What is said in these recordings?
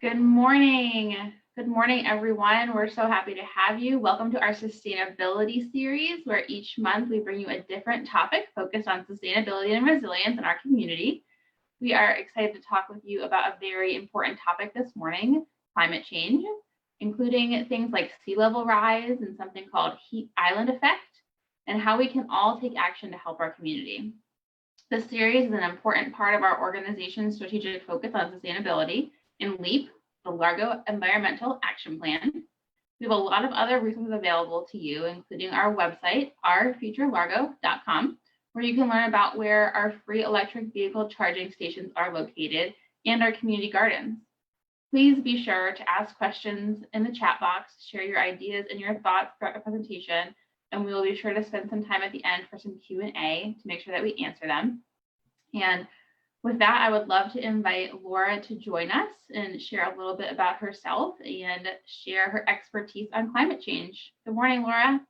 Good morning. Good morning, everyone. We're so happy to have you. Welcome to our sustainability series, where each month we bring you a different topic focused on sustainability and resilience in our community. We are excited to talk with you about a very important topic this morning, climate change, including things like sea level rise and something called heat island effect, and how we can all take action to help our community. This series is an important part of our organization's strategic focus on sustainability in LEAP, the Largo Environmental Action Plan. We have a lot of other resources available to you, including our website, ourfuturelargo.com, where you can learn about where our free electric vehicle charging stations are located and our community gardens. Please be sure to ask questions in the chat box, share your ideas and your thoughts throughout the presentation, and we will be sure to spend some time at the end for some Q&A to make sure that we answer them. And with that, I would love to invite Laura to join us and share a little bit about herself and share her expertise on climate change. Good morning, Laura.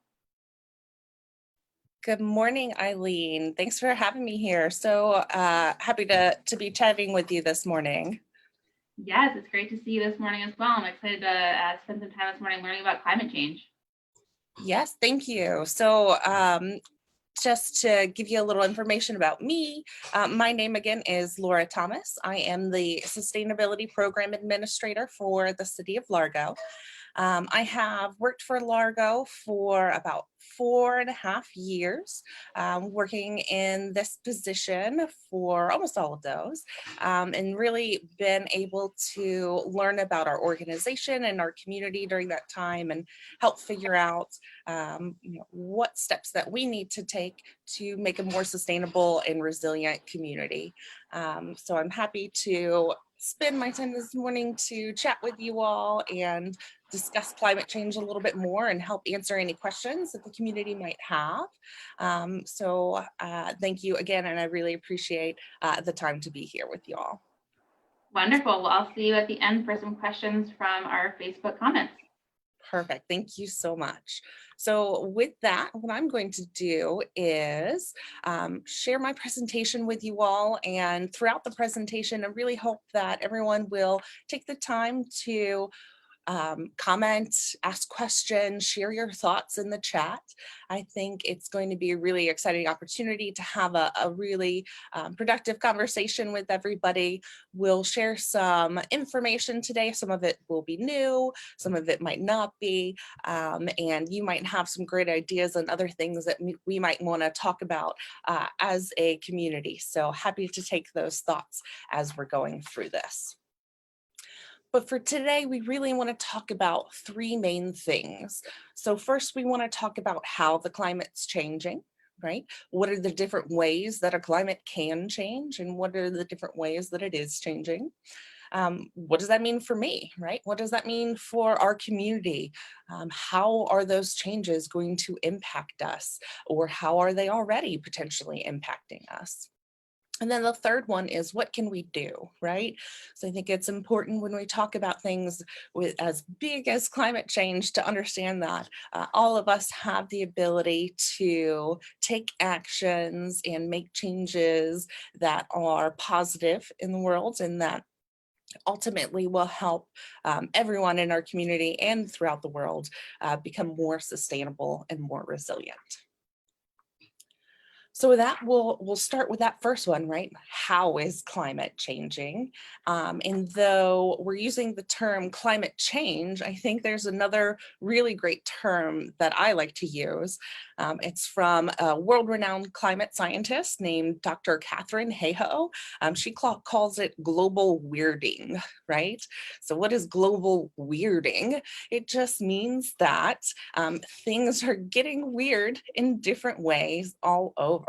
Good morning, Eileen. Thanks for having me here. So happy to be chatting with you this morning. Yes, it's great to see you this morning as well. I'm excited to spend some time this morning learning about climate change. Yes, thank you. So just to give you a little information about me, my name again is Laura Thomas. I am the Sustainability Program Administrator for the City of Largo. I have worked for Largo for about 4.5 years, working in this position for almost all of those, and really been able to learn about our organization and our community during that time and help figure out what steps that we need to take to make a more sustainable and resilient community. So I'm happy to spend my time this morning to chat with you all and discuss climate change a little bit more and help answer any questions that the community might have. So thank you again, and I really appreciate the time to be here with you all. Wonderful. Well, I'll see you at the end for some questions from our Facebook comments. Perfect. Thank you so much. So with that, what I'm going to do is share my presentation with you all, and throughout the presentation, I really hope that everyone will take the time to comment, ask questions, share your thoughts in the chat. I think it's going to be a really exciting opportunity to have a really productive conversation with everybody. We'll share some information today. Some of it will be new, some of it might not be, and you might have some great ideas on other things that we might want to talk about as a community. So happy to take those thoughts as we're going through this. But for today, we really want to talk about three main things. So first, we want to talk about how the climate's changing, right? What are the different ways that a climate can change, and what are the different ways that it is changing? What does that mean for me, right? What does that mean for our community? How are those changes going to impact us, or how are they already potentially impacting us? And then the third one is, what can we do, right? So I think it's important when we talk about things as big as climate change to understand that all of us have the ability to take actions and make changes that are positive in the world, and that ultimately will help everyone in our community and throughout the world become more sustainable and more resilient. So with that, we'll start with that first one, right? How is climate changing? And though we're using the term climate change, I think there's another really great term that I like to use. It's from a world-renowned climate scientist named Dr. Katharine Hayhoe. She calls it global weirding, right? So what is global weirding? It just means that things are getting weird in different ways all over.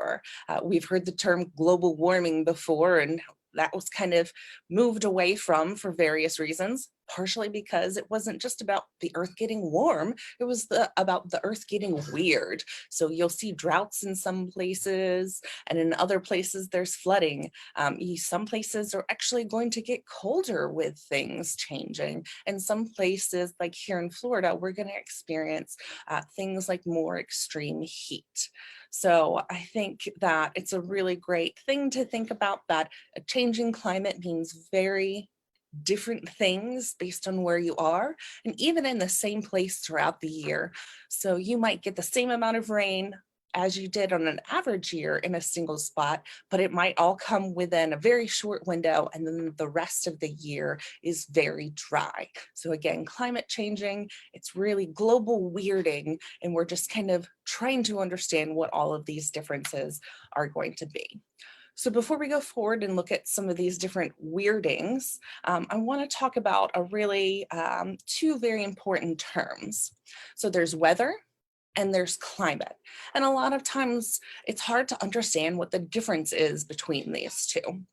We've heard the term global warming before, and that was kind of moved away from for various reasons, partially because it wasn't just about the earth getting warm, it was about the earth getting weird. So you'll see droughts in some places, and in other places there's flooding. Some places are actually going to get colder with things changing, and some places like here in Florida, we're going to experience things like more extreme heat. So I think that it's a really great thing to think about, that a changing climate means very different things based on where you are, and even in the same place throughout the year. So you might get the same amount of rain as you did on an average year in a single spot, but it might all come within a very short window, and then the rest of the year is very dry. So again, climate changing, it's really global weirding, and we're just kind of trying to understand what all of these differences are going to be. So before we go forward and look at some of these different weirdings, I want to talk about a really two very important terms. So there's weather and there's climate. And a lot of times it's hard to understand what the difference is between these two.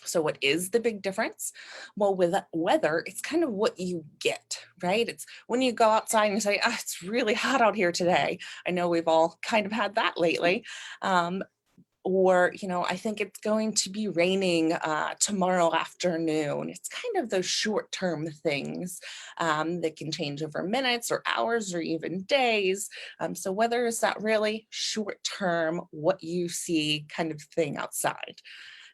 So what is the big difference? Well, with weather, it's kind of what you get, right? It's when you go outside and you say, it's really hot out here today. I know we've all kind of had that lately. Or, I think it's going to be raining tomorrow afternoon. It's kind of those short-term things that can change over minutes or hours or even days. So weather is that really short-term, what you see kind of thing outside.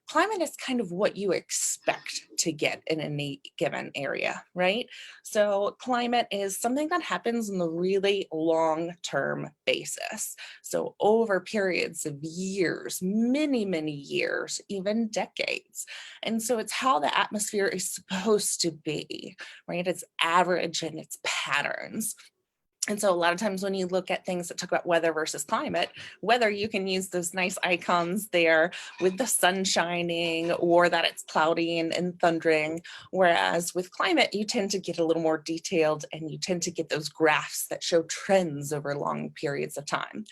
Climate is kind of what you expect to get in any given area, right? So climate is something that happens on the really long-term basis. So over periods of years, many, many years, even decades. And so it's how the atmosphere is supposed to be, right? It's average and its patterns. And so a lot of times when you look at things that talk about weather versus climate, weather, you can use those nice icons there with the sun shining or that it's cloudy and thundering. Whereas with climate, you tend to get a little more detailed and you tend to get those graphs that show trends over long periods of time.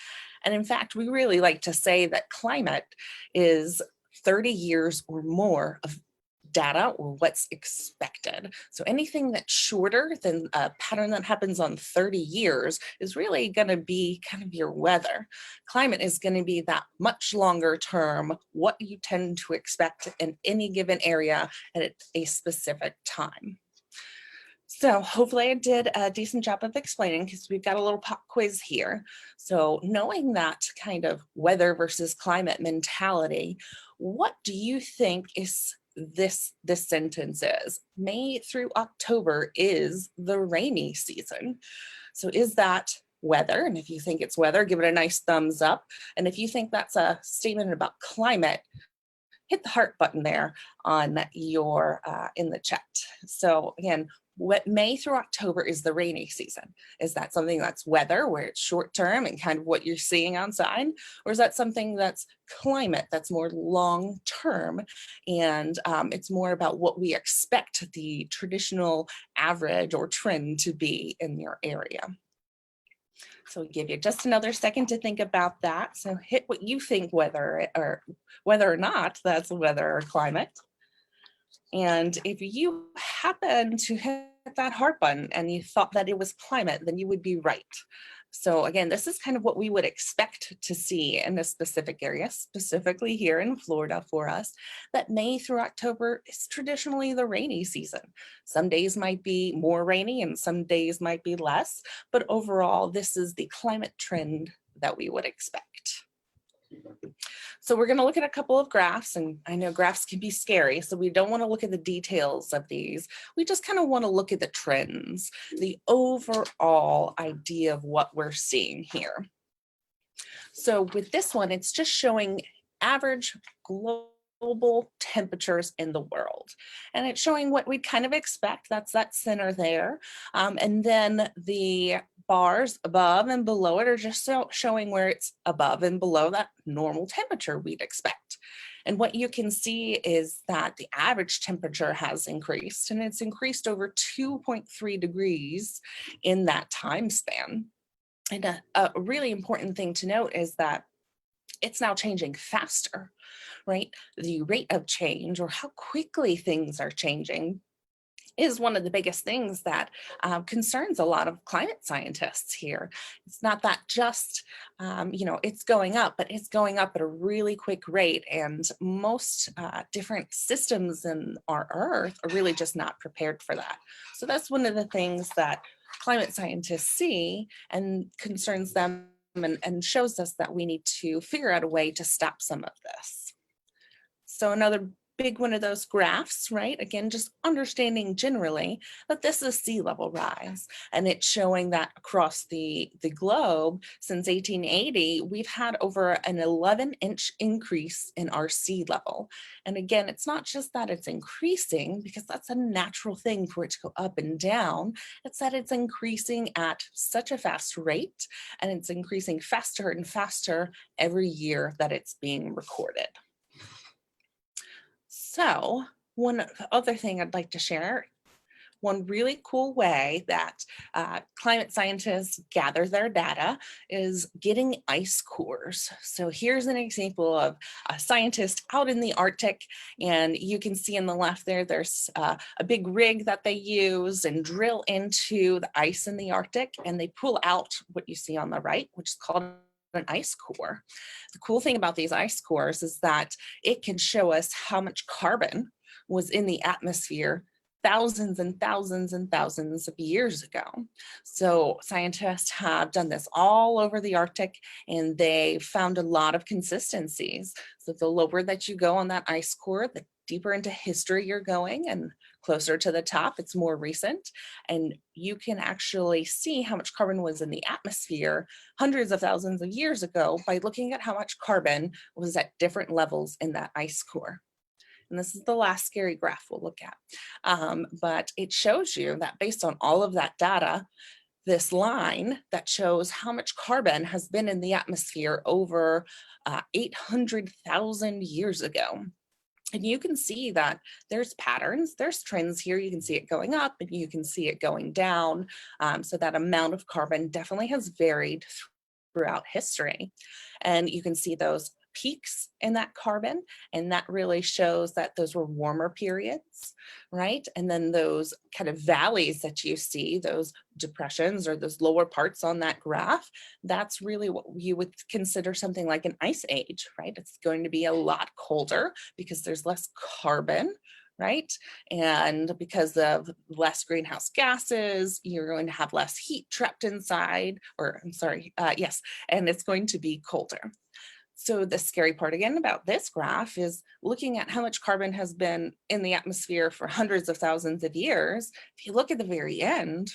And in fact, we really like to say that climate is 30 years or more of data or what's expected. So anything that's shorter than a pattern that happens on 30 years is really going to be kind of your weather. Climate is going to be that much longer term, what you tend to expect in any given area at a specific time. So hopefully I did a decent job of explaining, because we've got a little pop quiz here. So knowing that kind of weather versus climate mentality, what do you think is this sentence is? May through October is the rainy season. So is that weather? And if you think it's weather, give it a nice thumbs up. And if you think that's a statement about climate, hit the heart button there on your in the chat. So again, what May through October is the rainy season. Is that something that's weather, where it's short term and kind of what you're seeing outside? Or is that something that's climate, that's more long term, and it's more about what we expect the traditional average or trend to be in your area? So we'll give you just another second to think about that. So hit what you think, whether or not that's weather or climate. And if you happen to hit that heart button and you thought that it was climate, then you would be right. So again, this is kind of what we would expect to see in a specific area, specifically here in Florida for us, that May through October is traditionally the rainy season. Some days might be more rainy and some days might be less, but overall, this is the climate trend that we would expect. So we're going to look at a couple of graphs, and I know graphs can be scary, so we don't want to look at the details of these. We just kind of want to look at the trends, the overall idea of what we're seeing here. So with this one, it's just showing average global temperatures in the world. And it's showing what we'd kind of expect. That's that center there. And then the bars above and below it are just showing where it's above and below that normal temperature we'd expect. And what you can see is that the average temperature has increased, and it's increased over 2.3 degrees in that time span. And a really important thing to note is that it's now changing faster, right? The rate of change, or how quickly things are changing, is one of the biggest things that concerns a lot of climate scientists here. It's not that just, it's going up, but it's going up at a really quick rate. And most different systems in our Earth are really just not prepared for that. So that's one of the things that climate scientists see and concerns them, and shows us that we need to figure out a way to stop some of this. So another big one of those graphs, right? Again, just understanding generally that this is sea level rise, and it's showing that across the globe since 1880, we've had over an 11-inch increase in our sea level. And again, it's not just that it's increasing, because that's a natural thing for it to go up and down. It's that it's increasing at such a fast rate, and it's increasing faster and faster every year that it's being recorded. So one other thing I'd like to share, one really cool way that climate scientists gather their data is getting ice cores. So here's an example of a scientist out in the Arctic, and you can see on the left there, there's a big rig that they use and drill into the ice in the Arctic, and they pull out what you see on the right, which is called an ice core. The cool thing about these ice cores is that it can show us how much carbon was in the atmosphere thousands and thousands and thousands of years ago. So scientists have done this all over the Arctic, and they found a lot of consistencies. So the lower that you go on that ice core, the deeper into history you're going, and closer to the top, it's more recent. And you can actually see how much carbon was in the atmosphere hundreds of thousands of years ago by looking at how much carbon was at different levels in that ice core. And this is the last scary graph we'll look at. But it shows you that based on all of that data, this line that shows how much carbon has been in the atmosphere over 800,000 years ago. And you can see that there's patterns, there's trends here. You can see it going up and you can see it going down. So that amount of carbon definitely has varied throughout history. And you can see those peaks in that carbon, and that really shows that those were warmer periods, right? And then those kind of valleys that you see, those depressions or those lower parts on that graph, that's really what you would consider something like an ice age, right? It's going to be a lot colder because there's less carbon, right? And because of less greenhouse gases, you're going to have less heat trapped inside, or I'm sorry, yes, and it's going to be colder. So the scary part again about this graph is looking at how much carbon has been in the atmosphere for hundreds of thousands of years. If you look at the very end,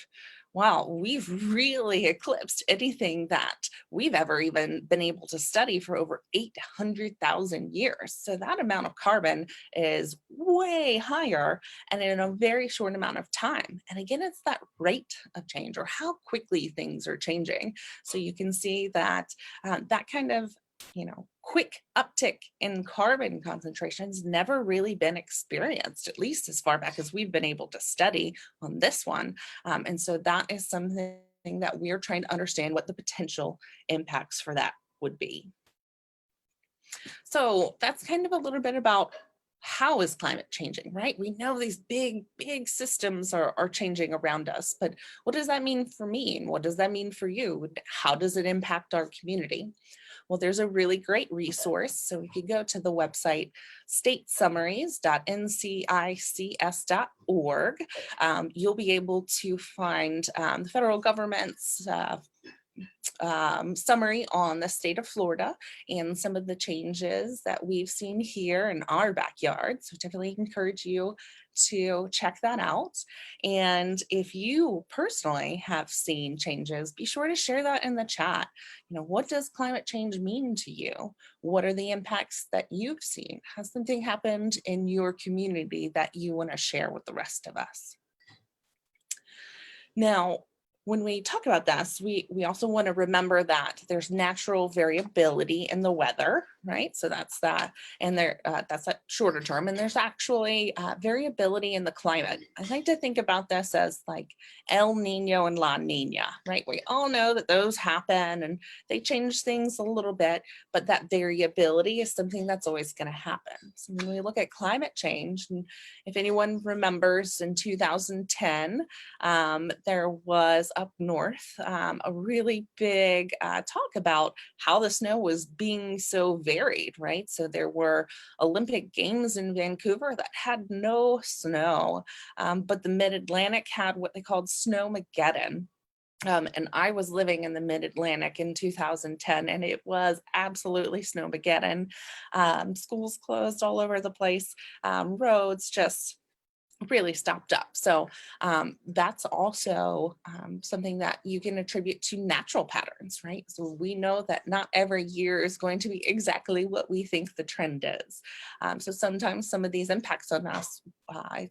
wow, we've really eclipsed anything that we've ever even been able to study for over 800,000 years. So that amount of carbon is way higher and in a very short amount of time. And again, it's that rate of change, or how quickly things are changing. So you can see that that kind of quick uptick in carbon concentrations never really been experienced, at least as far back as we've been able to study on this one. And so that is something that we're trying to understand what the potential impacts for that would be. So that's kind of a little bit about how is climate changing, right? We know these big systems are changing around us, but what does that mean for me? And what does that mean for you? How does it impact our community? Well, there's a really great resource. So if you go to the website statesummaries.ncics.org, you'll be able to find the federal government's summary on the state of Florida and some of the changes that we've seen here in our backyard. So definitely encourage you to check that out. And if you personally have seen changes, be sure to share that in the chat. What does climate change mean to you? What are the impacts that you've seen? Has something happened in your community that you want to share with the rest of us? Now, when we talk about this, we also want to remember that there's natural variability in the weather, right? So that's that, and that's that shorter term, and there's actually variability in the climate. I like to think about this as like El Nino and La Nina, right? We all know that those happen and they change things a little bit, but that variability is something that's always going to happen. So when we look at climate change, and if anyone remembers in 2010, there was up north a really big talk about how the snow was being so varied, right? So there were Olympic Games in Vancouver that had no snow, but the Mid-Atlantic had what they called Snowmageddon. And I was living in the mid-Atlantic in 2010, and it was absolutely snowmageddon. Schools closed all over the place, roads just really stopped up. So that's also something that you can attribute to natural patterns, right? So we know that not every year is going to be exactly what we think the trend is. So sometimes some of these impacts on us,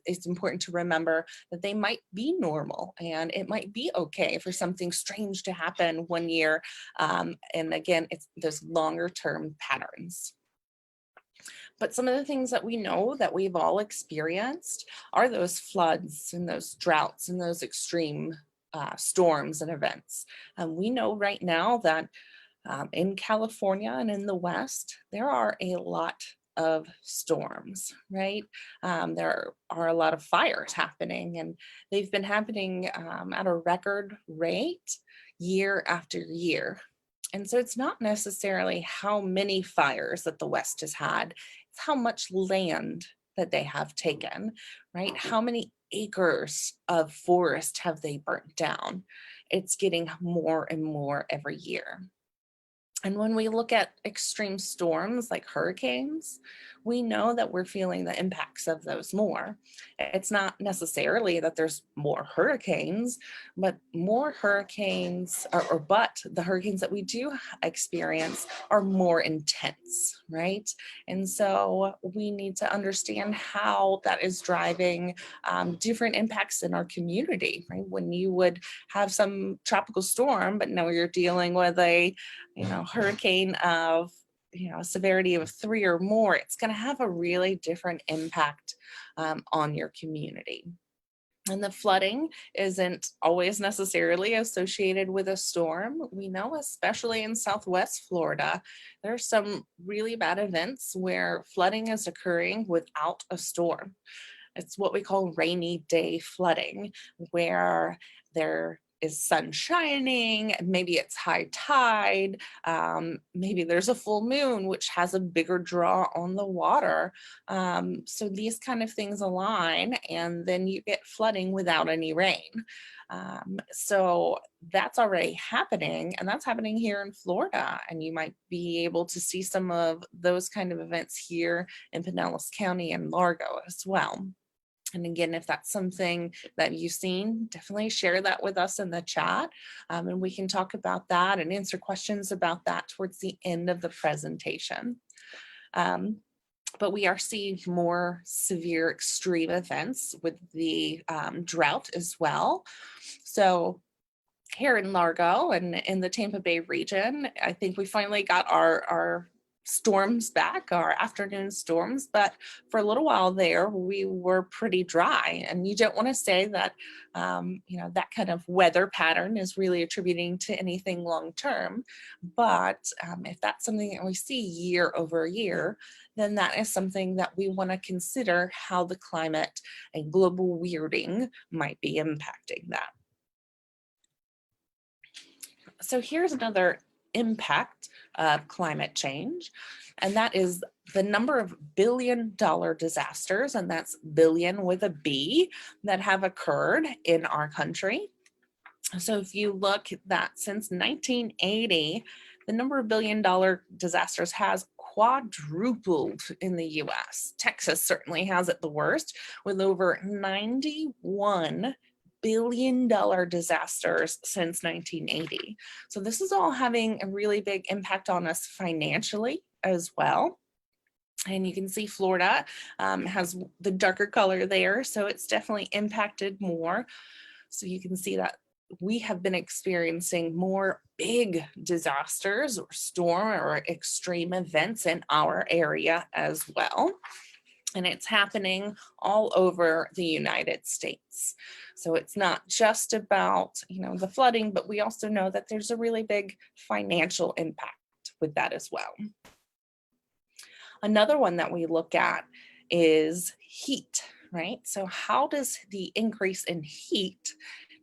it's important to remember that they might be normal and it might be okay for something strange to happen one year. And again, it's those longer term patterns. But some of the things that we know that we've all experienced are those floods and those droughts and those extreme storms and events. And we know right now that in California and in the West, there are a lot of storms, right? There are a lot of fires happening, and they've been happening at a record rate year after year. And so it's not necessarily how many fires that the West has had, it's how much land that they have taken, right? How many acres of forest have they burnt down? It's getting more and more every year. And when we look at extreme storms like hurricanes, we know that we're feeling the impacts of those more. It's not necessarily that there's more hurricanes, but more hurricanes, but the hurricanes that we do experience are more intense, right? And so we need to understand how that is driving different impacts in our community, right? When you would have some tropical storm, but now you're dealing with a hurricane of a severity of 3 or more, it's going to have a really different impact on your community. And the flooding isn't always necessarily associated with a storm. We know, especially in Southwest Florida, there are some really bad events where flooding is occurring without a storm. It's what we call rainy day flooding, where there is sun shining, maybe it's high tide, maybe there's a full moon, which has a bigger draw on the water. So these kind of things align, and then you get flooding without any rain. So that's already happening, and that's happening here in Florida. And you might be able to see some of those kind of events here in Pinellas County and Largo as well. And again, if that's something that you've seen, definitely share that with us in the chat. And we can talk about that and answer questions about that towards the end of the presentation. But we are seeing more severe extreme events with the drought as well. So here in Largo and in the Tampa Bay region, I think we finally got our storms back, our afternoon storms, but for a little while there, we were pretty dry. And you don't want to say that, that kind of weather pattern is really attributing to anything long-term. But if that's something that we see year over year, then that is something that we want to consider how the climate and global weirding might be impacting that. So here's another impact of climate change, and that is the number of billion-dollar disasters, and that's billion with a B, that have occurred in our country. So if you look at that since 1980, the number of billion-dollar disasters has quadrupled in the US. Texas certainly has it the worst, with over 91 billion-dollar disasters since 1980. So this is all having a really big impact on us financially as well. And you can see Florida has the darker color there, so it's definitely impacted more. So you can see that we have been experiencing more big disasters or storm or extreme events in our area as well. And it's happening all over the United States. So it's not just about, the flooding, but we also know that there's a really big financial impact with that as well. Another one that we look at is heat, right? So how does the increase in heat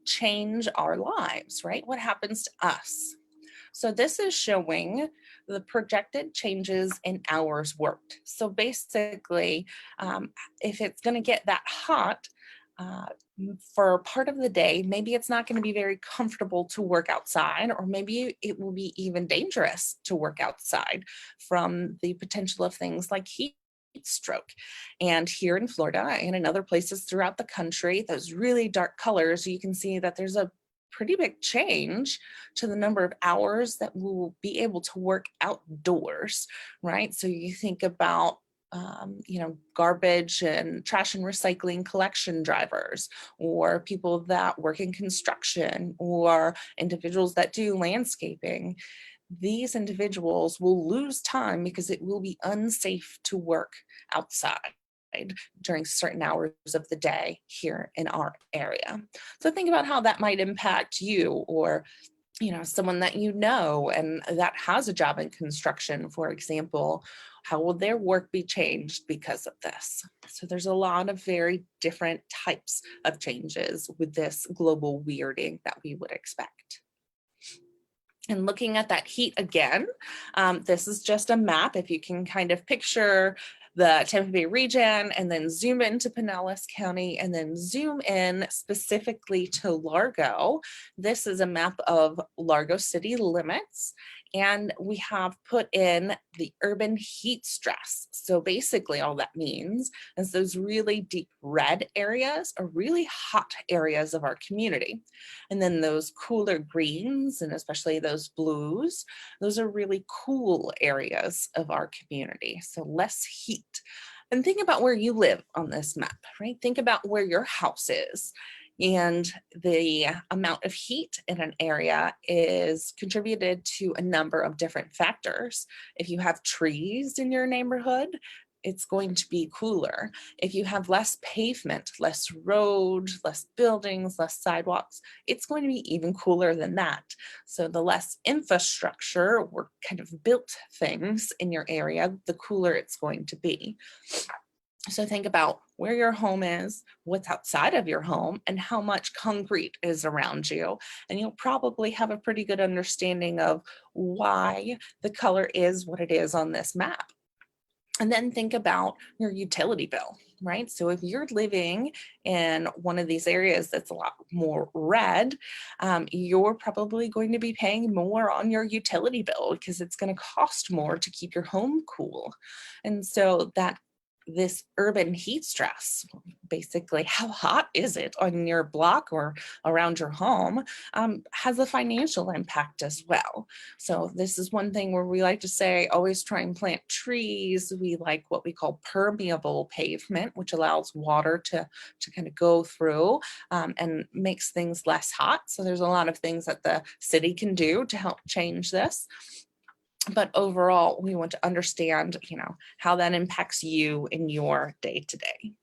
change our lives, right? What happens to us? So this is showing the projected changes in hours worked. So basically, if it's going to get that hot, for part of the day, maybe it's not going to be very comfortable to work outside, or maybe it will be even dangerous to work outside from the potential of things like heat stroke. And here in Florida and in other places throughout the country, those really dark colors, you can see that there's a pretty big change to the number of hours that we will be able to work outdoors, right? So you think about garbage and trash and recycling collection drivers, or people that work in construction, or individuals that do landscaping. These individuals will lose time because it will be unsafe to work outside during certain hours of the day here in our area. So think about how that might impact you, or someone that and that has a job in construction, for example. How will their work be changed because of this? So there's a lot of very different types of changes with this global weirding that we would expect. And looking at that heat again, this is just a map. If you can kind of picture the Tampa Bay region, and then zoom into Pinellas County, and then zoom in specifically to Largo. This is a map of Largo city limits. And we have put in the urban heat stress. So basically all that means is those really deep red areas are really hot areas of our community. And then those cooler greens, and especially those blues, those are really cool areas of our community. So less heat. And think about where you live on this map, right? Think about where your house is. And the amount of heat in an area is contributed to a number of different factors. If you have trees in your neighborhood, it's going to be cooler. If you have less pavement, less road, less buildings, less sidewalks, it's going to be even cooler than that. So the less infrastructure or kind of built things in your area, the cooler it's going to be. So think about where your home is, what's outside of your home, and how much concrete is around you. And you'll probably have a pretty good understanding of why the color is what it is on this map. And then think about your utility bill, right? So if you're living in one of these areas that's a lot more red, you're probably going to be paying more on your utility bill because it's going to cost more to keep your home cool. And so this urban heat stress, basically how hot is it on your block or around your home, has a financial impact as well. So this is one thing where we like to say, always try and plant trees. We like what we call permeable pavement, which allows water to kind of go through and makes things less hot. So there's a lot of things that the city can do to help change this. But overall, we want to understand, how that impacts you in your day-to-day.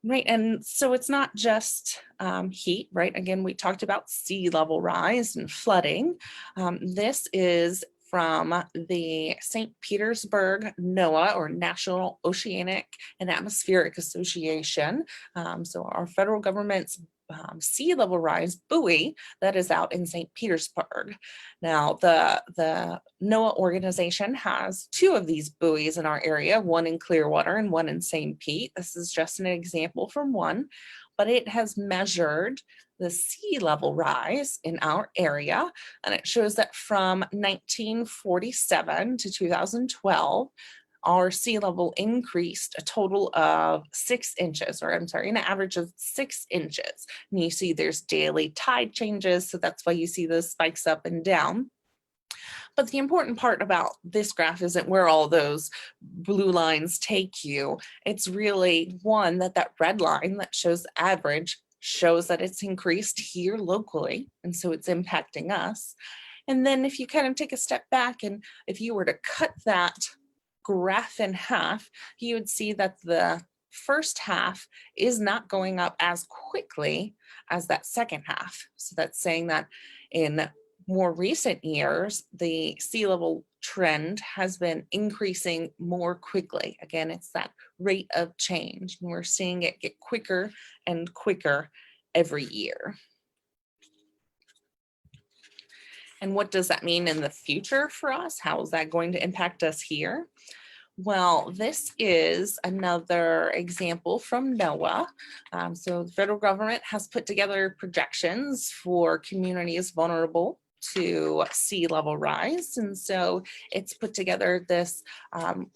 Right, and so it's not just heat, right? Again, we talked about sea level rise and flooding. This is from the St. Petersburg NOAA, or National Oceanic and Atmospheric Association. So our federal government's sea level rise buoy that is out in St. Petersburg. Now, the NOAA organization has two of these buoys in our area, one in Clearwater and one in St. Pete. This is just an example from one, but it has measured the sea level rise in our area, and it shows that from 1947 to 2012, our sea level increased a total of 6 inches, or I'm sorry, an average of 6 inches. And you see there's daily tide changes, so that's why you see those spikes up and down. But the important part about this graph isn't where all those blue lines take you. It's really one that red line that shows the average shows that it's increased here locally, and so it's impacting us. And then if you kind of take a step back, and if you were to cut that graph in half, you would see that the first half is not going up as quickly as that second half. So that's saying that in more recent years, the sea level trend has been increasing more quickly. Again, it's that rate of change, and we're seeing it get quicker and quicker every year. And what does that mean in the future for us? How is that going to impact us here? Well, this is another example from NOAA. So the federal government has put together projections for communities vulnerable to sea level rise. And so it's put together this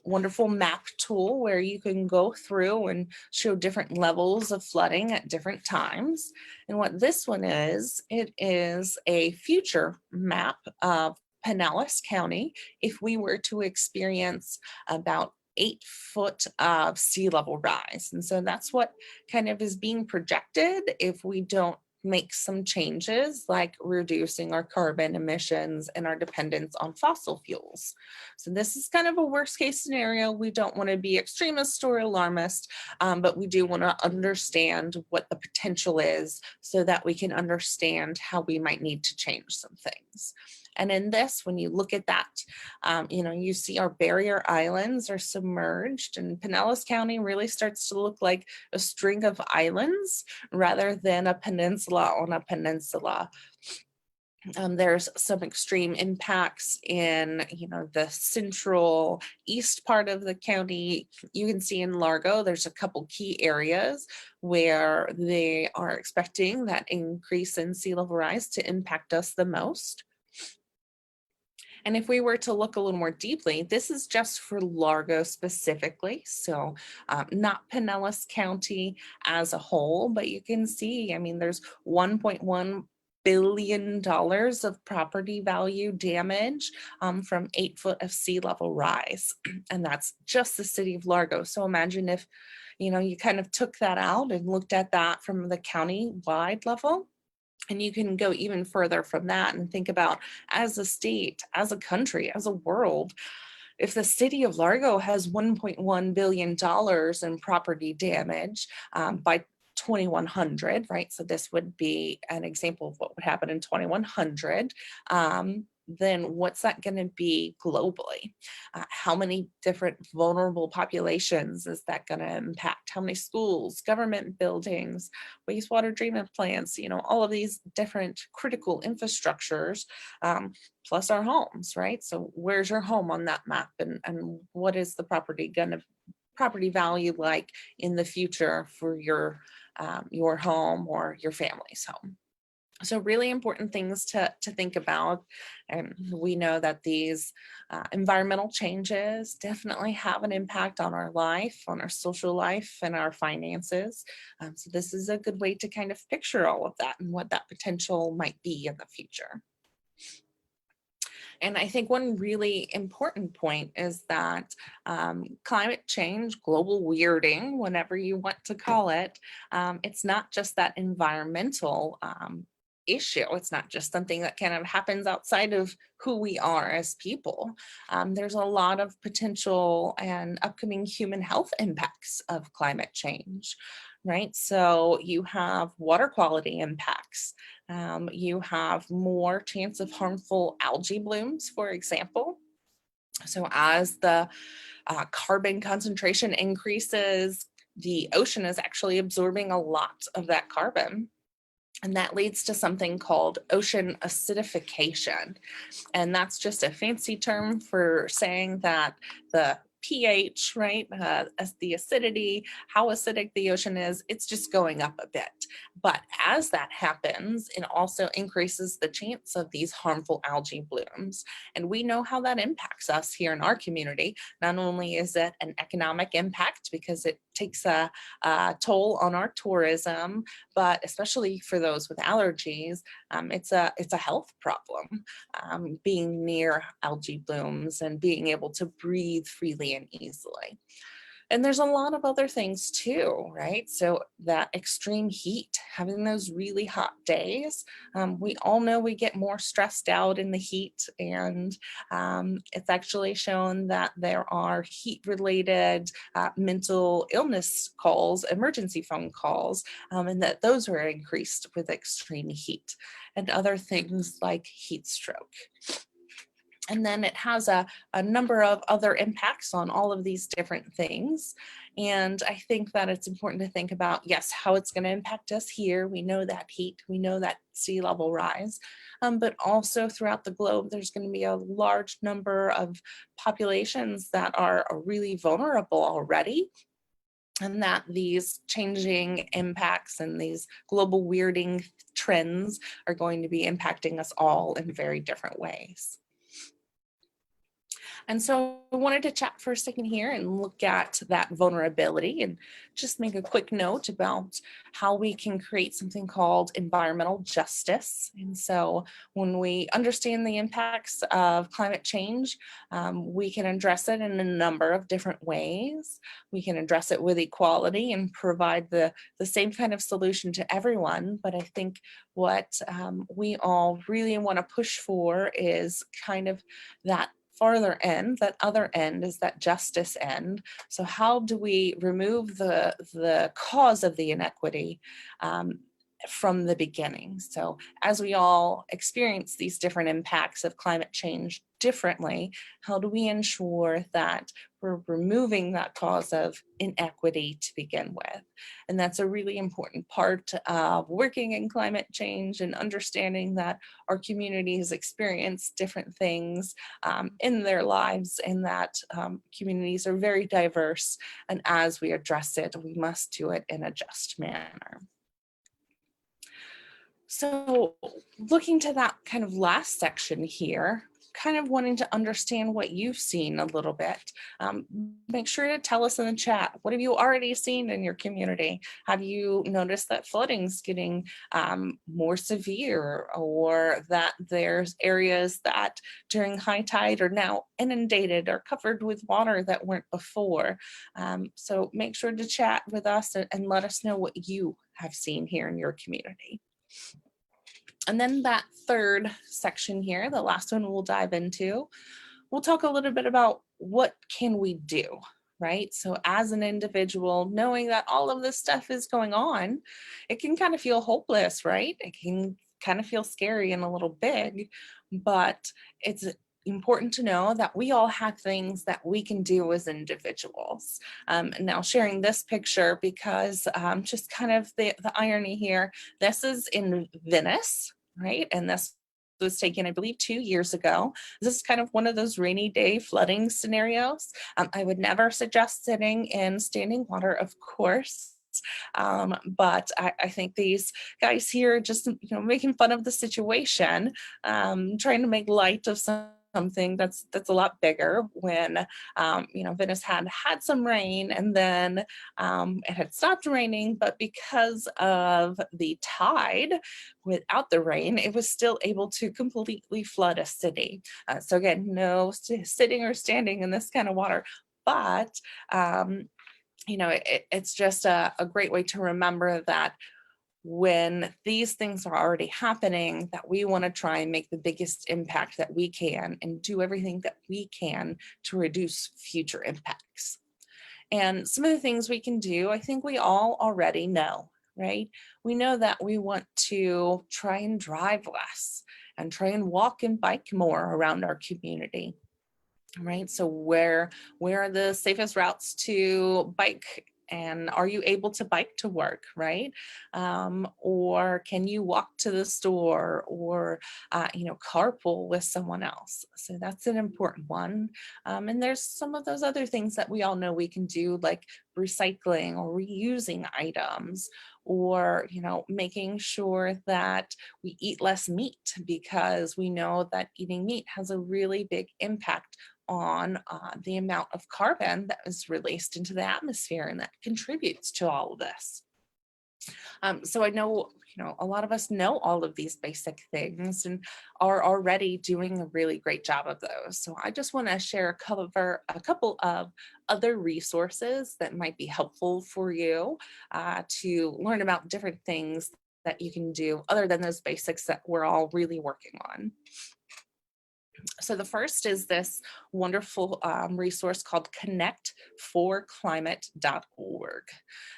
wonderful map tool where you can go through and show different levels of flooding at different times. And what this one is, it is a future map of Pinellas County if we were to experience about 8 foot of sea level rise. And so that's what kind of is being projected if we don't make some changes like reducing our carbon emissions and our dependence on fossil fuels. So this is kind of a worst case scenario. We don't want to be extremist or alarmist, but we do want to understand what the potential is so that we can understand how we might need to change some things. And in this, when you look at that, you see our barrier islands are submerged, and Pinellas County really starts to look like a string of islands rather than a peninsula on a peninsula. There's some extreme impacts in, the central east part of the county. You can see in Largo, there's a couple key areas where they are expecting that increase in sea level rise to impact us the most. And if we were to look a little more deeply, this is just for Largo specifically, so not Pinellas County as a whole, but you can see, there's $1.1 billion of property value damage from 8 foot of sea level rise. And that's just the city of Largo. So imagine if, you kind of took that out and looked at that from the county-wide level. And you can go even further from that and think about, as a state, as a country, as a world, if the city of Largo has $1.1 billion in property damage by 2100, right? So this would be an example of what would happen in 2100. Then what's that going to be globally? How many different vulnerable populations is that going to impact? How many schools, government buildings, wastewater treatment plants, all of these different critical infrastructures, plus our homes, right? So where's your home on that map, and what is the property value like in the future for your home or your family's home? So really important things to think about. And we know that these environmental changes definitely have an impact on our life, on our social life, and our finances. So this is a good way to kind of picture all of that and what that potential might be in the future. And I think one really important point is that climate change, global weirding, whatever you want to call it, it's not just that environmental issue. It's not just something that kind of happens outside of who we are as people. There's a lot of potential and upcoming human health impacts of climate change, right? So you have water quality impacts. You have more chance of harmful algae blooms, for example. So as the carbon concentration increases, the ocean is actually absorbing a lot of that carbon. And that leads to something called ocean acidification. And that's just a fancy term for saying that the pH, right, as the acidity, how acidic the ocean is, it's just going up a bit. But as that happens, it also increases the chance of these harmful algae blooms. And we know how that impacts us here in our community. Not only is it an economic impact because it takes a toll on our tourism, but especially for those with allergies, it's a health problem, being near algae blooms and being able to breathe freely and easily. And there's a lot of other things too, right? So that extreme heat, having those really hot days, we all know we get more stressed out in the heat, and it's actually shown that there are heat-related mental illness calls, emergency phone calls, and that those are increased with extreme heat, and other things like heat stroke. And then it has a number of other impacts on all of these different things. And I think that it's important to think about, yes, how it's going to impact us here. We know that heat, we know that sea level rise, but also throughout the globe, there's going to be a large number of populations that are really vulnerable already. And that these changing impacts and these global weirding trends are going to be impacting us all in very different ways. And so I wanted to chat for a second here and look at that vulnerability and just make a quick note about how we can create something called environmental justice. And so when we understand the impacts of climate change, we can address it in a number of different ways. We can address it with equality and provide the same kind of solution to everyone. But I think what we all really want to push for is kind of that farther end, that other end is that justice end. So how do we remove the cause of the inequity from the beginning? So as we all experience these different impacts of climate change differently, how do we ensure that we're removing that cause of inequity to begin with? And that's a really important part of working in climate change and understanding that our communities experience different things in their lives, and that communities are very diverse. And as we address it, we must do it in a just manner. So looking to that kind of last section here, kind of wanting to understand what you've seen a little bit. Make sure to tell us in the chat, what have you already seen in your community? Have you noticed that flooding's getting more severe, or that there's areas that during high tide are now inundated or covered with water that weren't before? So make sure to chat with us and let us know what you have seen here in your community. And then that third section here, the last one we'll dive into, we'll talk a little bit about what can we do, right? So as an individual, knowing that all of this stuff is going on, it can kind of feel hopeless, right? It can kind of feel scary and a little big, but it's important to know that we all have things that we can do as individuals. And now sharing this picture because just kind of the irony here, this is in Venice, right? And this was taken, I believe, 2 years ago. This is kind of one of those rainy day flooding scenarios. I would never suggest sitting in standing water, of course. But I think these guys here just, making fun of the situation, trying to make light of something that's a lot bigger when Venice had some rain, and then it had stopped raining, but because of the tide, without the rain, it was still able to completely flood a city. So again, no sitting or standing in this kind of water, but it's just a great way to remember that when these things are already happening, that we want to try and make the biggest impact that we can and do everything that we can to reduce future impacts. And some of the things we can do, I think we all already know, right? We know that we want to try and drive less and try and walk and bike more around our community. Right. So where are the safest routes to bike? And are you able to bike to work, right? Or can you walk to the store, or, carpool with someone else? So that's an important one. And there's some of those other things that we all know we can do, like recycling or reusing items, or, making sure that we eat less meat, because we know that eating meat has a really big impact on the amount of carbon that is released into the atmosphere, and that contributes to all of this. So I know, a lot of us know all of these basic things and are already doing a really great job of those. So I just want to share a couple of other resources that might be helpful for you to learn about different things that you can do other than those basics that we're all really working on. So the first is this wonderful resource called connect4climate.org.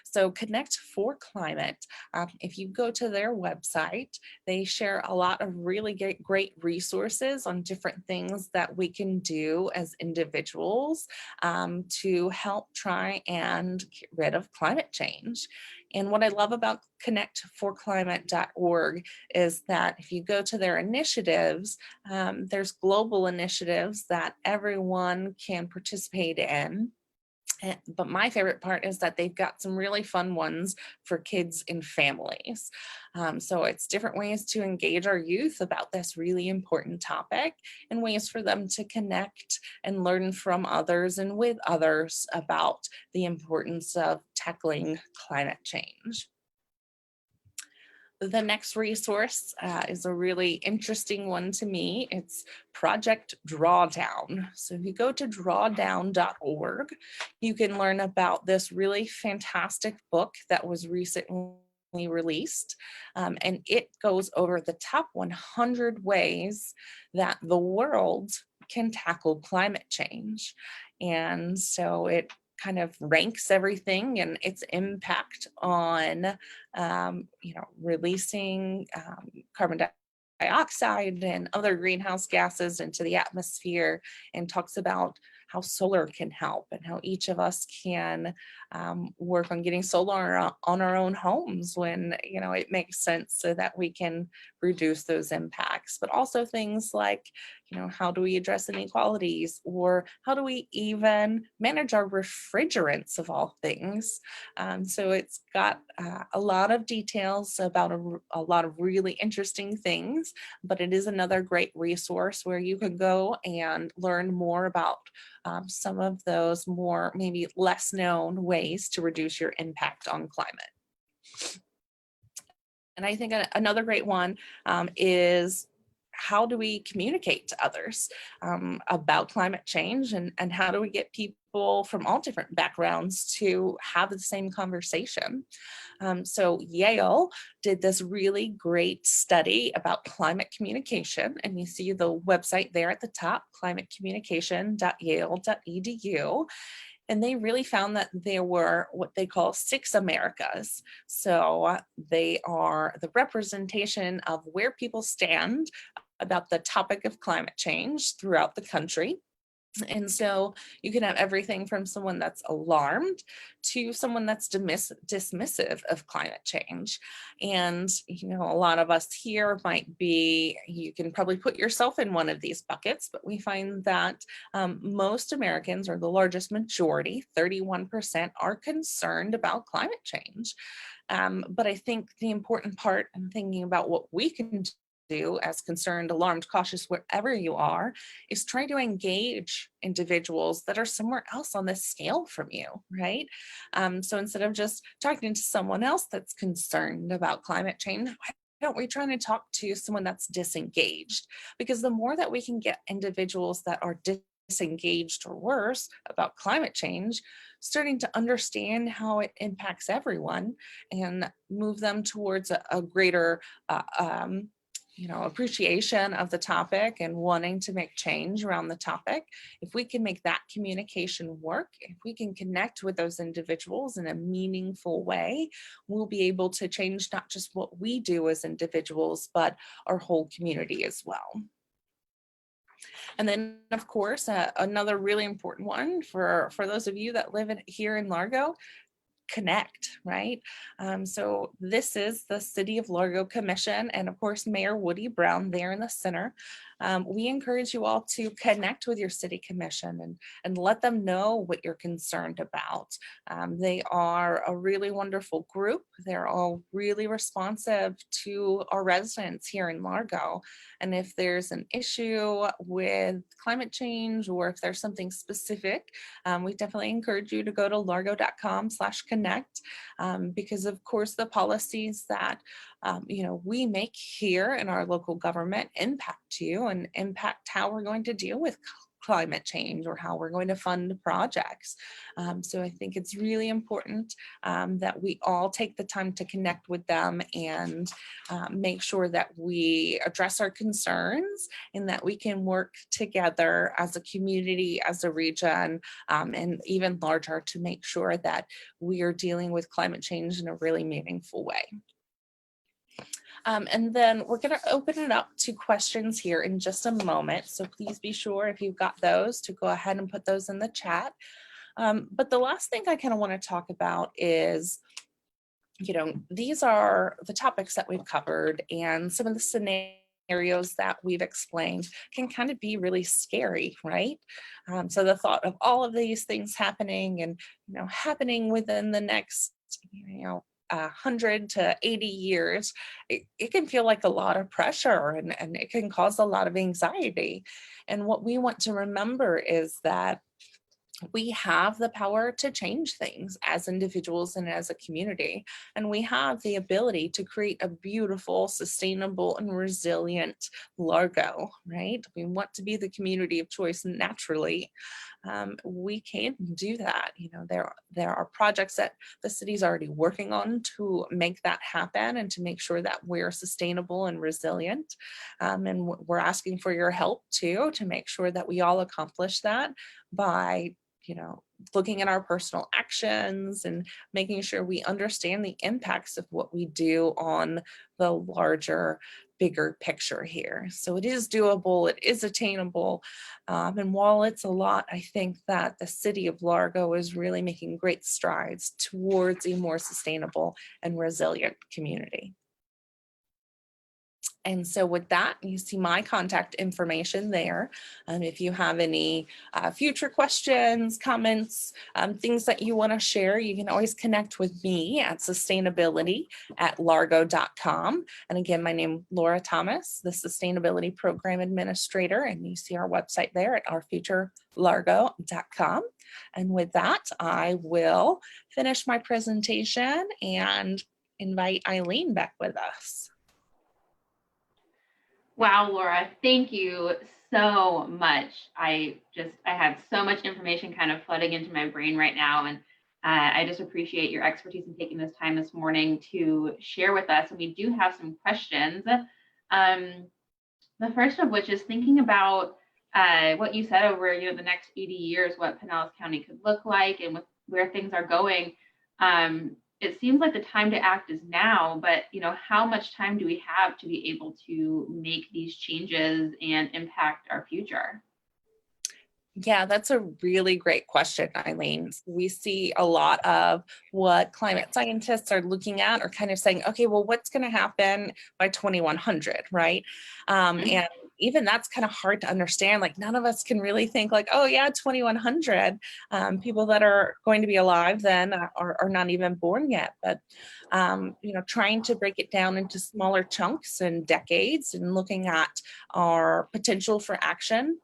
So Connect for Climate, if you go to their website, they share a lot of really great resources on different things that we can do as individuals to help try and get rid of climate change. And what I love about connect4climate.org is that if you go to their initiatives, there's global initiatives that everyone can participate in. But my favorite part is that they've got some really fun ones for kids and families. So it's different ways to engage our youth about this really important topic and ways for them to connect and learn from others and with others about the importance of tackling climate change. The next resource is a really interesting one to me. It's Project Drawdown. So if you go to drawdown.org, you can learn about this really fantastic book that was recently released. And it goes over the top 100 ways that the world can tackle climate change. And so it kind of ranks everything and its impact on releasing carbon dioxide and other greenhouse gases into the atmosphere, and talks about how solar can help and how each of us can work on getting solar on our own homes when it makes sense, so that we can reduce those impacts. But also things like, how do we address inequalities, or how do we even manage our refrigerants of all things? So it's got a lot of details about a lot of really interesting things, but it is another great resource where you can go and learn more about some of those more maybe less known ways to reduce your impact on climate. And I think another great one is, how do we communicate to others about climate change, and how do we get people from all different backgrounds to have the same conversation? So Yale did this really great study about climate communication, and you see the website there at the top, climatecommunication.yale.edu. And they really found that there were what they call 6 Americas. So they are the representation of where people stand about the topic of climate change throughout the country. And so you can have everything from someone that's alarmed to someone that's dismissive of climate change. And, a lot of us here might be, you can probably put yourself in one of these buckets, but we find that most Americans, or the largest majority, 31%, are concerned about climate change. But I think the important part in thinking about what we can do as concerned, alarmed, cautious, wherever you are, is try to engage individuals that are somewhere else on this scale from you, right? So instead of just talking to someone else that's concerned about climate change, why don't we try to talk to someone that's disengaged? Because the more that we can get individuals that are disengaged, or worse, about climate change, starting to understand how it impacts everyone, and move them towards a greater appreciation of the topic and wanting to make change around the topic. If we can make that communication work, if we can connect with those individuals in a meaningful way, we'll be able to change not just what we do as individuals, but our whole community as well. And then, of course, another really important one for those of you that live here in Largo, connect, right? So this is the City of Largo Commission, and of course, Mayor Woody Brown there in the center. We encourage you all to connect with your city commission and let them know what you're concerned about. They are a really wonderful group. They're all really responsive to our residents here in Largo. And if there's an issue with climate change, or if there's something specific, we definitely encourage you to go to largo.com/connect, because of course the policies that we make here in our local government impact you and impact how we're going to deal with climate change or how we're going to fund projects. So I think it's really important that we all take the time to connect with them and make sure that we address our concerns and that we can work together as a community, as a region, and even larger to make sure that we are dealing with climate change in a really meaningful way. And then we're going to open it up to questions here in just a moment. So please be sure if you've got those to go ahead and put those in the chat. But the last thing I kind of want to talk about is, these are the topics that we've covered and some of the scenarios that we've explained can kind of be really scary, right? So the thought of all of these things happening and, happening within the next, 100 to 80 years, it can feel like a lot of pressure and it can cause a lot of anxiety. And what we want to remember is that we have the power to change things as individuals and as a community. And we have the ability to create a beautiful, sustainable, and resilient Largo, right? We want to be the community of choice naturally. We can do that. There are projects that the city's already working on to make that happen and to make sure that we're sustainable and resilient. And we're asking for your help too, to make sure that we all accomplish that by looking at our personal actions and making sure we understand the impacts of what we do on the larger, bigger picture here. So it is doable, it is attainable. And while it's a lot, I think that the city of Largo is really making great strides towards a more sustainable and resilient community. And so with that, you see my contact information there. If you have any future questions, comments, things that you want to share, you can always connect with me at sustainability@largo.com. And again, my name is Laura Thomas, the Sustainability Program Administrator, and you see our website there at ourfuturelargo.com. And with that, I will finish my presentation and invite Eileen back with us. Wow, Laura, thank you so much. I have so much information kind of flooding into my brain right now. And I just appreciate your expertise in taking this time this morning to share with us. And we do have some questions. The first of which is thinking about what you said over the next 80 years, what Pinellas County could look like and with where things are going. It seems like the time to act is now, but how much time do we have to be able to make these changes and impact our future? Yeah, that's a really great question, Eileen. We see a lot of what climate scientists are looking at or kind of saying, okay, well, what's going to happen by 2100, right? And even that's kind of hard to understand. Like none of us can really think like, oh yeah, 2100. People that are going to be alive then are not even born yet. But trying to break it down into smaller chunks and decades and looking at our potential for action,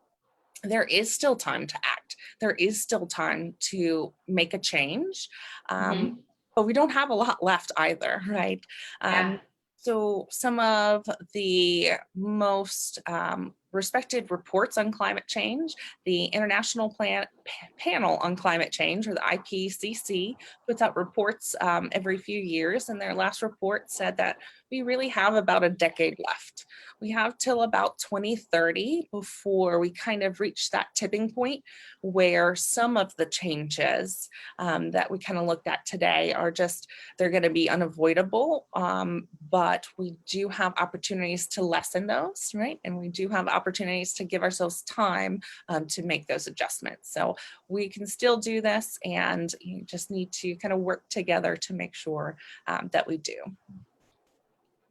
there is still time to act. There is still time to make a change, but we don't have a lot left either, right? Yeah. So some of the most respected reports on climate change, the International Panel on Climate Change, or the IPCC, puts out reports every few years, and their last report said that we really have about a decade left. We have till about 2030 before we kind of reach that tipping point where some of the changes that we kind of looked at today are just, they're going to be unavoidable, but we do have opportunities to lessen those, right? And we do have opportunities to give ourselves time to make those adjustments. So we can still do this, and you just need to kind of work together to make sure that we do.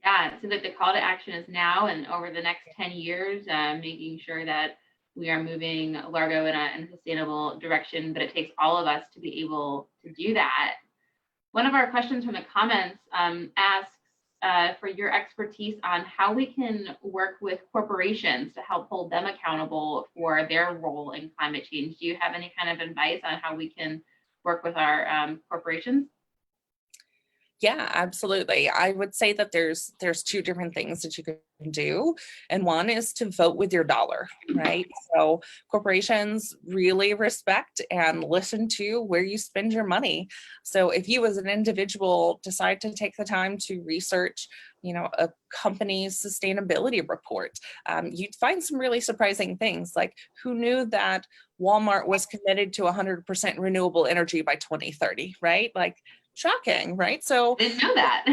Yeah, so that the call to action is now and over the next 10 years, making sure that we are moving Largo in a sustainable direction, but it takes all of us to be able to do that. One of our questions from the comments asks for your expertise on how we can work with corporations to help hold them accountable for their role in climate change. Do you have any kind of advice on how we can work with our corporations? Yeah, absolutely. I would say that there's two different things that you can do, and one is to vote with your dollar, right? So corporations really respect and listen to where you spend your money. So if you as an individual decide to take the time to research, a company's sustainability report, you'd find some really surprising things, like who knew that Walmart was committed to 100% renewable energy by 2030, right? Like, shocking, right? So I didn't know that.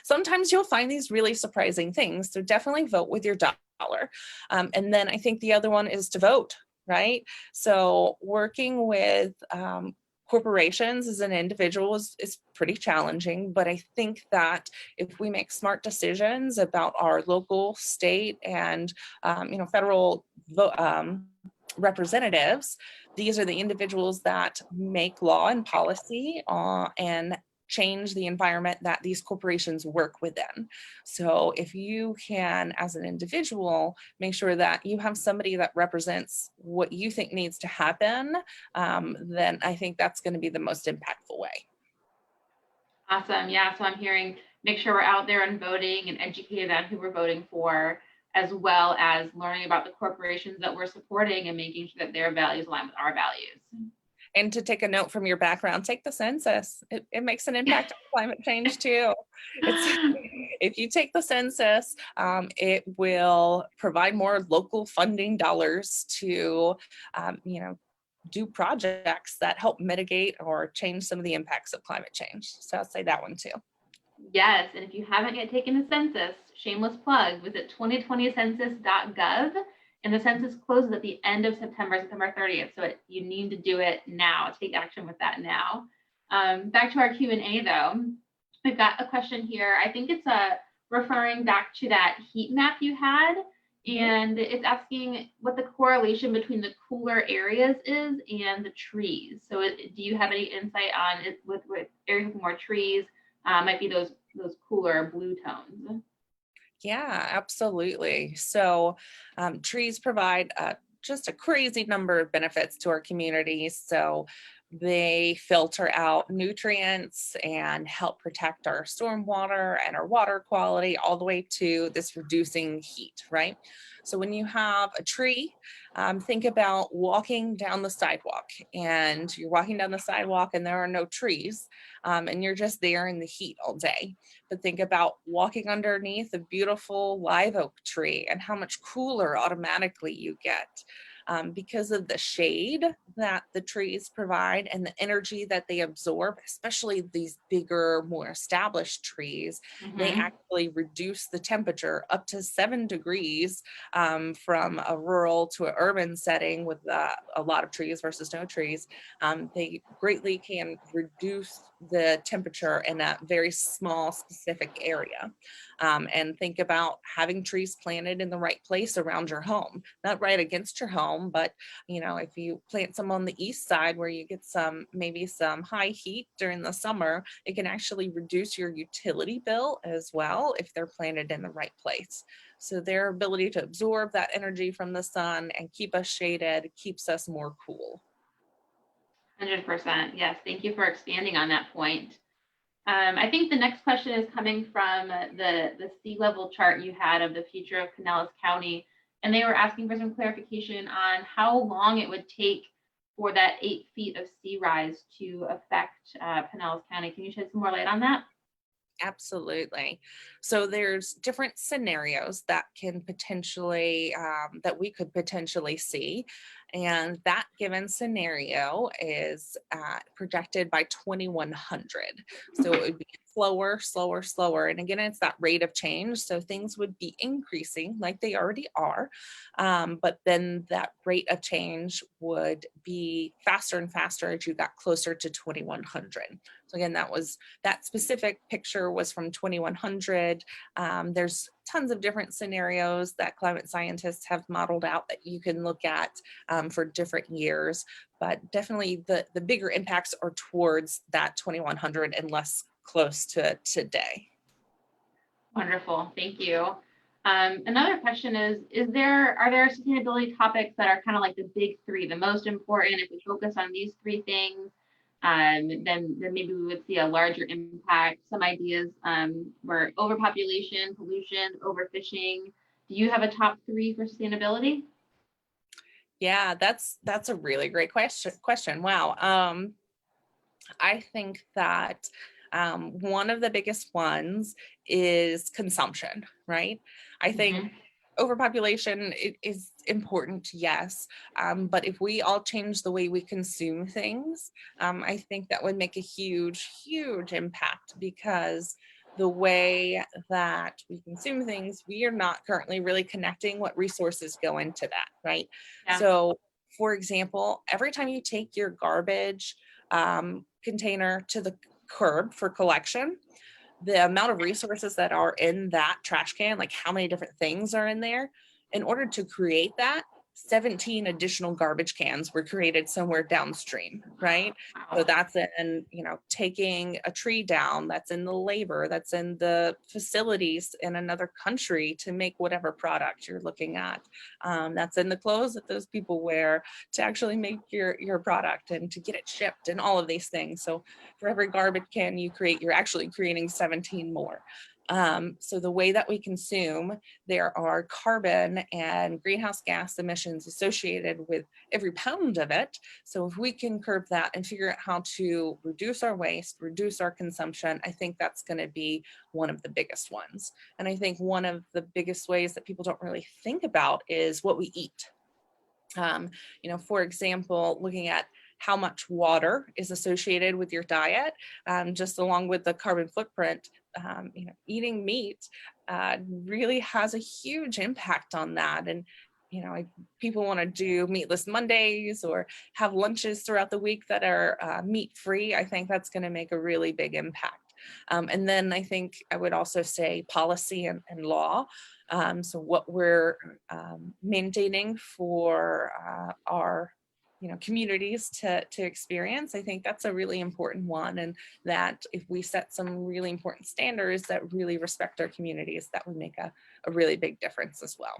sometimes you'll find these really surprising things. So definitely vote with your dollar. And then I think the other one is to vote, right? So working with corporations as an individual is pretty challenging, but I think that if we make smart decisions about our local, state, and federal representatives, these are the individuals that make law and policy and change the environment that these corporations work within. So if you can, as an individual, make sure that you have somebody that represents what you think needs to happen, then I think that's going to be the most impactful way. Awesome. Yeah. So I'm hearing make sure we're out there and voting and educated on who we're voting for, as well as learning about the corporations that we're supporting and making sure that their values align with our values. And to take a note from your background, take the census. It makes an impact on climate change too. If you take the census, it will provide more local funding dollars to, do projects that help mitigate or change some of the impacts of climate change. So I'll say that one too. Yes, and if you haven't yet taken a census, shameless plug, visit 2020census.gov, and the census closes at the end of September, September 30th. So you need to do it now. Take action with that now. Back to our Q&A though, we've got a question here. I think it's referring back to that heat map you had, and it's asking what the correlation between the cooler areas is and the trees. So do you have any insight on it with areas with more trees? Might be those cooler blue tones. Yeah, absolutely. So trees provide just a crazy number of benefits to our communities. So they filter out nutrients and help protect our stormwater and our water quality, all the way to this reducing heat, right? So when you have a tree, think about walking down the sidewalk, and you're walking down the sidewalk and there are no trees, and you're just there in the heat all day. But think about walking underneath a beautiful live oak tree and how much cooler automatically you get. Because of the shade that the trees provide and the energy that they absorb, especially these bigger, more established trees, they actually reduce the temperature up to 7 degrees from a rural to an urban setting with a lot of trees versus no trees. They greatly can reduce the temperature in a very small specific area. And think about having trees planted in the right place around your home, not right against your home, but if you plant some on the east side where you get maybe some high heat during the summer, it can actually reduce your utility bill as well if they're planted in the right place. So their ability to absorb that energy from the sun and keep us shaded keeps us more cool. 100%. Yes. Thank you for expanding on that point. I think the next question is coming from the sea level chart you had of the future of Pinellas County. And they were asking for some clarification on how long it would take for that 8 feet of sea rise to affect Pinellas County. Can you shed some more light on that? Absolutely. So there's different scenarios that that we could potentially see. And that given scenario is projected by 2100. So it would be slower, slower, slower. And again, it's that rate of change. So things would be increasing like they already are. But then that rate of change would be faster and faster as you got closer to 2100. So again, that specific picture was from 2100. There's tons of different scenarios that climate scientists have modeled out that you can look at for different years, but definitely the bigger impacts are towards that 2100 and less close to today. Wonderful, thank you. Another question is are there sustainability topics that are kind of like the big three, the most important? If we focus on these three things, then maybe we would see a larger impact. Some ideas were overpopulation, pollution, overfishing. Do you have a top three for sustainability? Yeah, that's a really great question. Wow. I think that one of the biggest ones is consumption, right? I think Mm-hmm. overpopulation is important, yes. But if we all change the way we consume things, I think that would make a huge, huge impact, because the way that we consume things, we are not currently really connecting what resources go into that, right? Yeah. So, for example, every time you take your garbage container to the curb for collection, the amount of resources that are in that trash can, like how many different things are in there, in order to create that, 17 additional garbage cans were created somewhere downstream, right? So Wow. that's in, taking a tree down, that's in the labor, that's in the facilities in another country to make whatever product you're looking at. That's in the clothes that those people wear to actually make your product and to get it shipped and all of these things. So for every garbage can you create, you're actually creating 17 more. So the way that we consume, there are carbon and greenhouse gas emissions associated with every pound of it. So if we can curb that and figure out how to reduce our waste, reduce our consumption, I think that's going to be one of the biggest ones. And I think one of the biggest ways that people don't really think about is what we eat. For example, looking at how much water is associated with your diet, just along with the carbon footprint, eating meat really has a huge impact on that. And, people want to do meatless Mondays or have lunches throughout the week that are meat free. I think that's going to make a really big impact. And then I think I would also say policy and law. So what we're mandating for our communities to experience, I think that's a really important one. And that if we set some really important standards that really respect our communities, that would make a really big difference as well.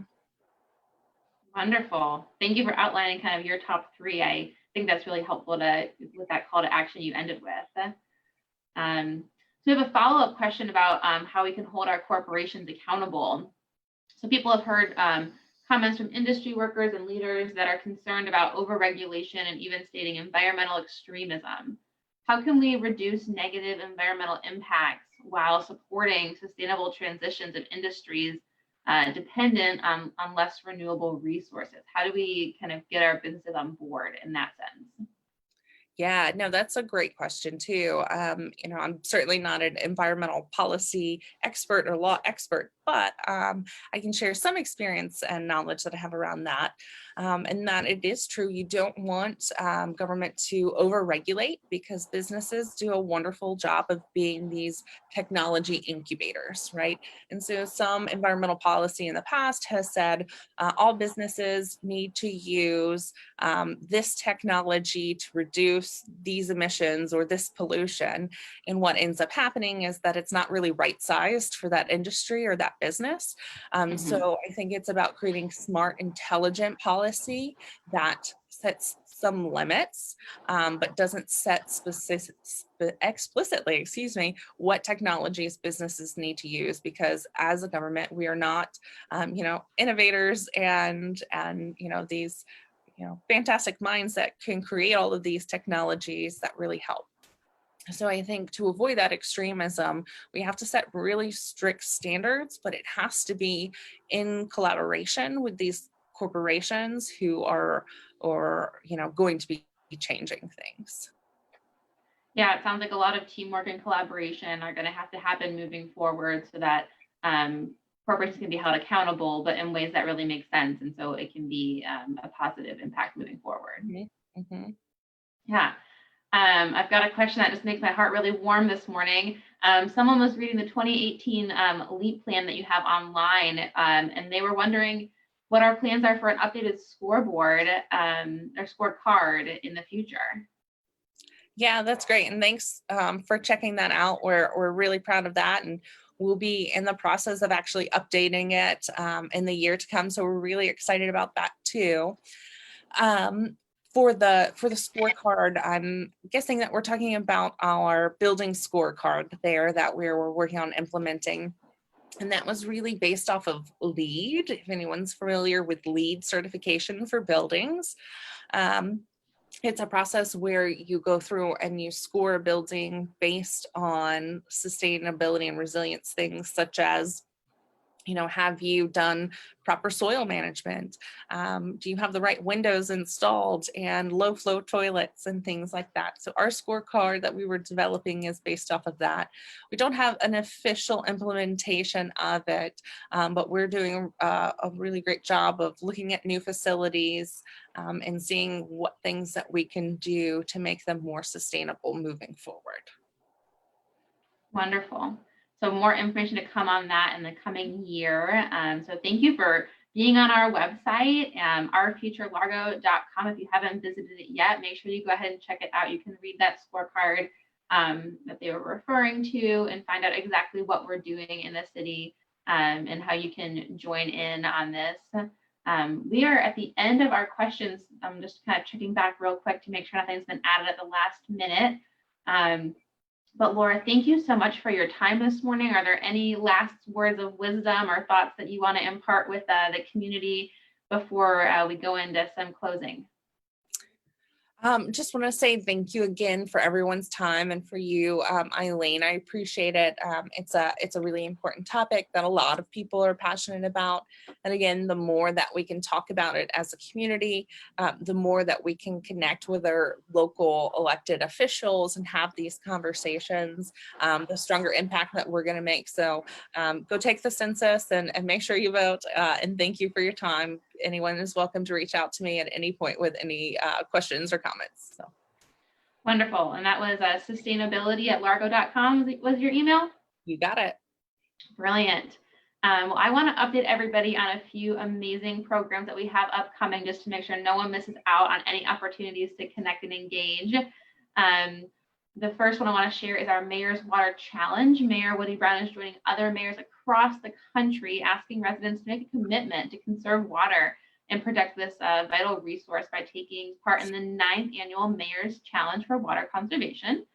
Wonderful. Thank you for outlining kind of your top three. I think that's really helpful with that call to action you ended with. So we have a follow-up question about how we can hold our corporations accountable. So people have heard comments from industry workers and leaders that are concerned about overregulation and even stating environmental extremism. How can we reduce negative environmental impacts while supporting sustainable transitions of industries dependent on less renewable resources? How do we kind of get our businesses on board in that sense? Yeah, no, that's a great question too. I'm certainly not an environmental policy expert or law expert, but I can share some experience and knowledge that I have around that. And that it is true, you don't want government to overregulate, because businesses do a wonderful job of being these technology incubators, right? And so some environmental policy in the past has said all businesses need to use this technology to reduce these emissions or this pollution. And what ends up happening is that it's not really right sized for that industry or that business. Mhm. So I think it's about creating smart, intelligent policy that sets some limits, but doesn't set explicitly, what technologies businesses need to use. Because as a government, we are not, innovators and these fantastic minds that can create all of these technologies that really help. So I think to avoid that extremism, we have to set really strict standards, but it has to be in collaboration with these corporations who are, going to be changing things. Yeah, it sounds like a lot of teamwork and collaboration are going to have to happen moving forward so that corporations can be held accountable, but in ways that really make sense. And so it can be a positive impact moving forward. Mm-hmm. Yeah. I've got a question that just makes my heart really warm this morning. Someone was reading the 2018 LEAP plan that you have online, and they were wondering what our plans are for an updated scoreboard or scorecard in the future. Yeah, that's great. And thanks for checking that out. We're really proud of that. And we'll be in the process of actually updating it in the year to come. So we're really excited about that too. Um, for the scorecard, I'm guessing that we're talking about our building scorecard there that we're working on implementing. And that was really based off of LEED, if anyone's familiar with LEED certification for buildings. It's a process where you go through and you score a building based on sustainability and resilience things such as, have you done proper soil management? Do you have the right windows installed and low flow toilets and things like that? So our scorecard that we were developing is based off of that. We don't have an official implementation of it, but we're doing a really great job of looking at new facilities and seeing what things that we can do to make them more sustainable moving forward. Wonderful. So more information to come on that in the coming year. So thank you for being on our website, ourfuturelargo.com. If you haven't visited it yet, make sure you go ahead and check it out. You can read that scorecard that they were referring to and find out exactly what we're doing in the city and how you can join in on this. We are at the end of our questions. I'm just kind of checking back real quick to make sure nothing's been added at the last minute. But Laura, thank you so much for your time this morning. Are there any last words of wisdom or thoughts that you want to impart with the community before we go into some closing? Just want to say thank you again for everyone's time and for you, Eileen. I appreciate it. It's a really important topic that a lot of people are passionate about. And again, the more that we can talk about it as a community, the more that we can connect with our local elected officials and have these conversations, the stronger impact that we're going to make. So go take the census and make sure you vote. And thank you for your time. Anyone is welcome to reach out to me at any point with any questions or comments. So wonderful. And that was sustainability@largo.com was your email? You got it. Brilliant. Well, I want to update everybody on a few amazing programs that we have upcoming just to make sure no one misses out on any opportunities to connect and engage. The first one I want to share is our Mayor's Water Challenge. Mayor Woody Brown is joining other mayors across the country, asking residents to make a commitment to conserve water and protect this vital resource by taking part in the 9th annual Mayor's Challenge for Water Conservation.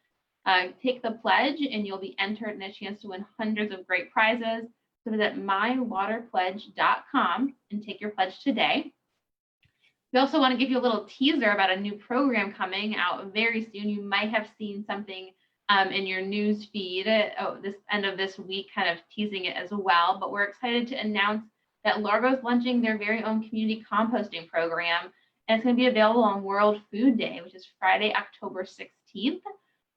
Take the pledge and you'll be entered in a chance to win hundreds of great prizes. So visit mywaterpledge.com and take your pledge today. We also want to give you a little teaser about a new program coming out very soon. You might have seen something in your news feed this end of this week, kind of teasing it as well. But we're excited to announce that Largo is launching their very own community composting program. And it's going to be available on World Food Day, which is Friday, October 16th.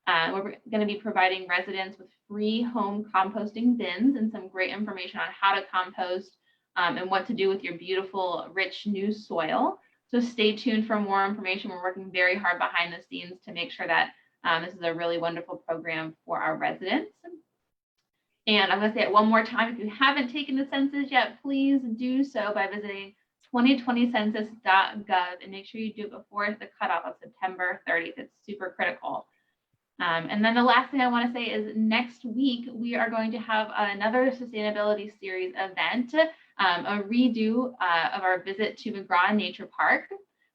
We're going to be providing residents with free home composting bins and some great information on how to compost and what to do with your beautiful, rich new soil. So stay tuned for more information. We're working very hard behind the scenes to make sure that this is a really wonderful program for our residents. And I'm going to say it one more time. If you haven't taken the census yet, please do so by visiting 2020census.gov and make sure you do it before the cutoff of September 30th. It's super critical. And then the last thing I want to say is next week, we are going to have another sustainability series event, a redo of our visit to McGraw Nature Park,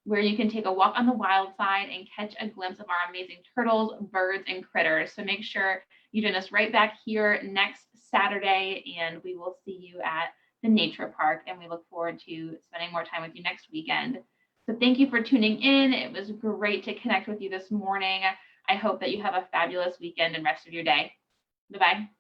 where you can take a walk on the wild side and catch a glimpse of our amazing turtles, birds, and critters. So make sure you join us right back here next Saturday, and we will see you at the Nature Park. And we look forward to spending more time with you next weekend. So thank you for tuning in. It was great to connect with you this morning. I hope that you have a fabulous weekend and rest of your day. Bye-bye.